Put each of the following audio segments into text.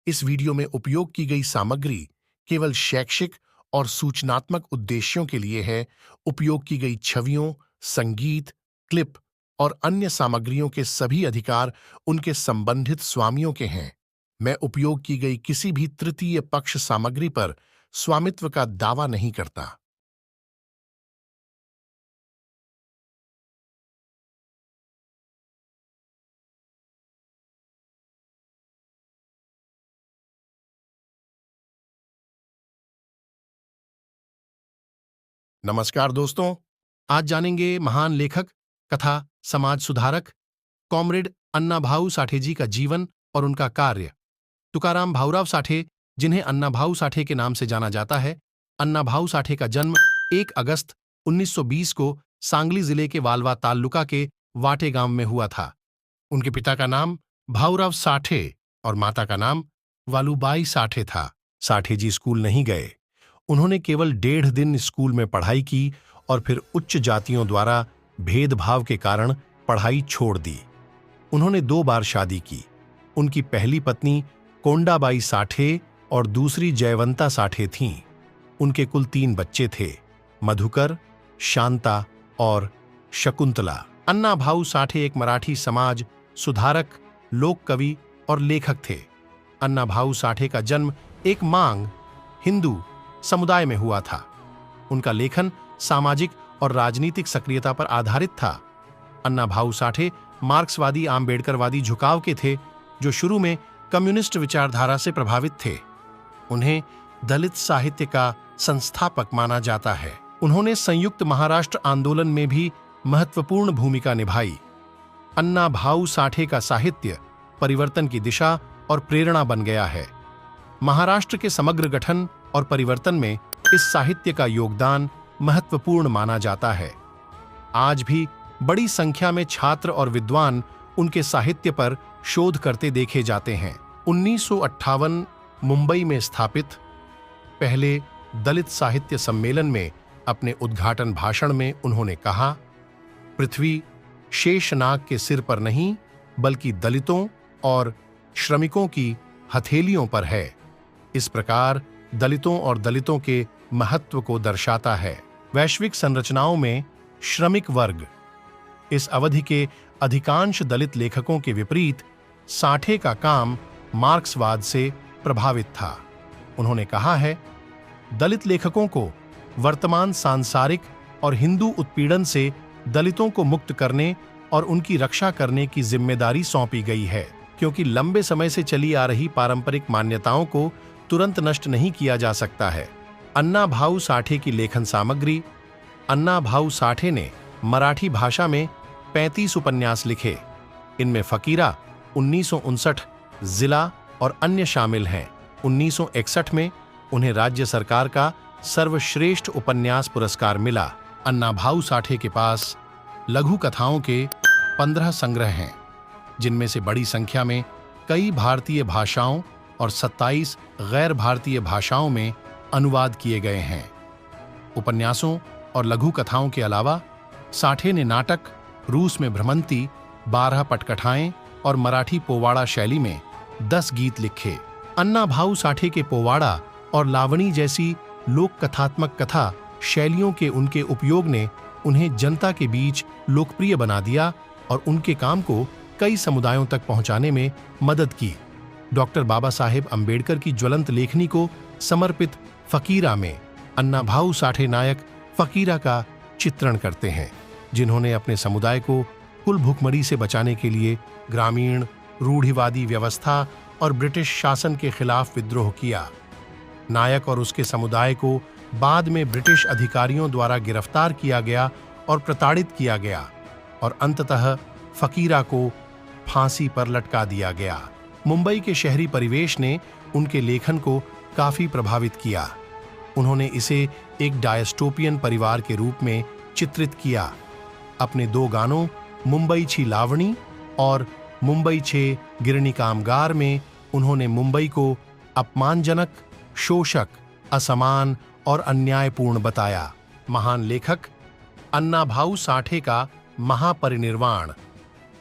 इस वीडियो में उपयोग की गई सामग्री केवल शैक्षिक और सूचनात्मक उद्देश्यों के लिए है। उपयोग की गई छवियों, संगीत, क्लिप और अन्य सामग्रियों के सभी अधिकार उनके संबंधित स्वामियों के हैं। मैं उपयोग की गई किसी भी तृतीय पक्ष सामग्री पर स्वामित्व का दावा नहीं करता। नमस्कार दोस्तों, आज जानेंगे महान लेखक, कथा, समाज सुधारक कॉमरेड अन्नाभाऊ साठे जी का जीवन और उनका कार्य। तुकाराम भाऊराव साठे, जिन्हें अन्नाभाऊ साठे के नाम से जाना जाता है। अन्नाभाऊ साठे का जन्म 1 अगस्त 1920 को सांगली जिले के वालवा तालुका के वाटे गांव में हुआ था। उनके पिता का नाम भाऊराव साठे और माता का नाम वालूबाई साठे था। साठे जी स्कूल नहीं गए। उन्होंने केवल 1.5 दिन स्कूल में पढ़ाई की और फिर उच्च जातियों द्वारा भेदभाव के कारण पढ़ाई छोड़ दी। उन्होंने 2 बार शादी की। उनकी पहली पत्नी कोंडाबाई साठे और दूसरी जयवंता साठे थीं। उनके कुल 3 बच्चे थे, मधुकर, शांता और शकुंतला। अन्नाभाऊ साठे एक मराठी समाज सुधारक, लोक कवि और लेखक थे। अन्नाभाऊ साठे का जन्म एक मांग हिंदू समुदाय में हुआ था। उनका लेखन सामाजिक और राजनीतिक सक्रियता पर आधारित था। अन्नाभाऊ साठे मार्क्सवादी आम्बेडकरवादी झुकाव के थे, जो शुरू में कम्युनिस्ट विचारधारा से प्रभावित थे। उन्हें दलित साहित्य का संस्थापक माना जाता है। उन्होंने संयुक्त महाराष्ट्र आंदोलन में भी महत्वपूर्ण भूमिका निभाई। अन्नाभाऊ साठे का साहित्य परिवर्तन की दिशा और प्रेरणा बन गया है। महाराष्ट्र के समग्र गठन और परिवर्तन में इस साहित्य का योगदान महत्वपूर्ण माना जाता है। आज भी बड़ी संख्या में छात्र और विद्वान उनके साहित्य पर शोध करते देखे जाते हैं। 1958 मुंबई में स्थापित पहले दलित साहित्य सम्मेलन में अपने उद्घाटन भाषण में उन्होंने कहा, पृथ्वी शेषनाग के सिर पर नहीं, बल्कि दलितों और श्रमिकों की हथेलियों पर है। इस प्रकार दलितों और दलितों के महत्व को दर्शाता है। वैश्विक संरचनाओं में श्रमिक वर्ग। इस अवधि के अधिकांश दलित लेखकों के विपरीत साठे का काम मार्क्सवाद से प्रभावित था। उन्होंने कहा है, दलित लेखकों को वर्तमान सांसारिक और हिंदू उत्पीड़न से दलितों को मुक्त करने और उनकी रक्षा करने की जिम्मेदारी सौंपी गई है, क्योंकि लंबे समय से चली आ रही पारंपरिक मान्यताओं को तुरंत नष्ट नहीं किया जा सकता है। अन्नाभाऊ साठे की लेखन सामग्री। अन्नाभाऊ साठे ने मराठी भाषा में 35 उपन्यास लिखे। इनमें फकीरा 1959, जिला और अन्य शामिल हैं। 1961 में उन्हें राज्य सरकार का सर्वश्रेष्ठ उपन्यास पुरस्कार मिला। अन्नाभाऊ साठे के पास लघु कथाओं के 15 संग्रह हैं, जिनमें से बड़ी संख्या में कई भारतीय भाषाओं और 27 गैर भारतीय भाषाओं में अनुवाद किए गए हैं। उपन्यासों और लघु कथाओं के अलावा साठे ने नाटक, रूस में भ्रमंती, 12 पटकथाएं और मराठी पोवाड़ा शैली में 10 गीत लिखे। अन्नाभाऊ साठे के पोवाड़ा और लावणी जैसी लोक कथात्मक कथा शैलियों के उनके उपयोग ने उन्हें जनता के बीच लोकप्रिय बना दिया और उनके काम को कई समुदायों तक पहुंचाने में मदद की। डॉक्टर बाबा साहेब अम्बेडकर की ज्वलंत लेखनी को समर्पित फकीरा में अन्नाभाऊ साठे नायक फकीरा का चित्रण करते हैं, जिन्होंने अपने समुदाय को कुल भुखमरी से बचाने के लिए ग्रामीण रूढ़िवादी व्यवस्था और ब्रिटिश शासन के खिलाफ विद्रोह किया। नायक और उसके समुदाय को बाद में ब्रिटिश अधिकारियों द्वारा गिरफ्तार किया गया और प्रताड़ित किया गया और अंततः फकीरा को फांसी पर लटका दिया गया। मुंबई के शहरी परिवेश ने उनके लेखन को काफी प्रभावित किया। उन्होंने इसे एक डायस्टोपियन परिवार के रूप में चित्रित किया। अपने 2 गानों मुंबई छी लावणी और मुंबई छे गिरणी कामगार में उन्होंने मुंबई को अपमानजनक, शोषक, असमान और अन्यायपूर्ण बताया। महान लेखक अन्नाभाऊ साठे का महापरिनिर्वाण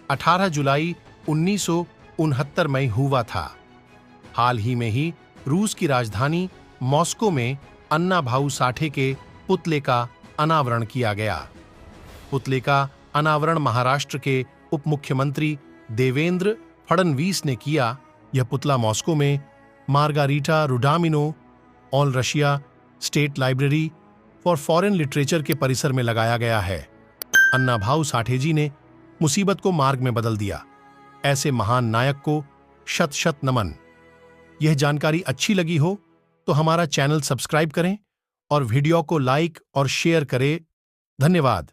18 जुलाई 1969 में हुआ था। हाल ही में ही रूस की राजधानी मॉस्को में अन्ना भाऊ साठे के पुतले का अनावरण किया गया। पुतले का अनावरण महाराष्ट्र के उप मुख्यमंत्री देवेंद्र फडणवीस ने किया। यह पुतला मॉस्को में Margarita Rudomino All Russia State Library for Foreign Literature के परिसर में लगाया गया है। अन्ना भाऊ साठे जी ने मुसीबत को मार्ग में बदल दिया। ऐसे महान नायक को शत शत नमन। यह जानकारी अच्छी लगी हो तो हमारा चैनल सब्सक्राइब करें और वीडियो को लाइक और शेयर करें। धन्यवाद।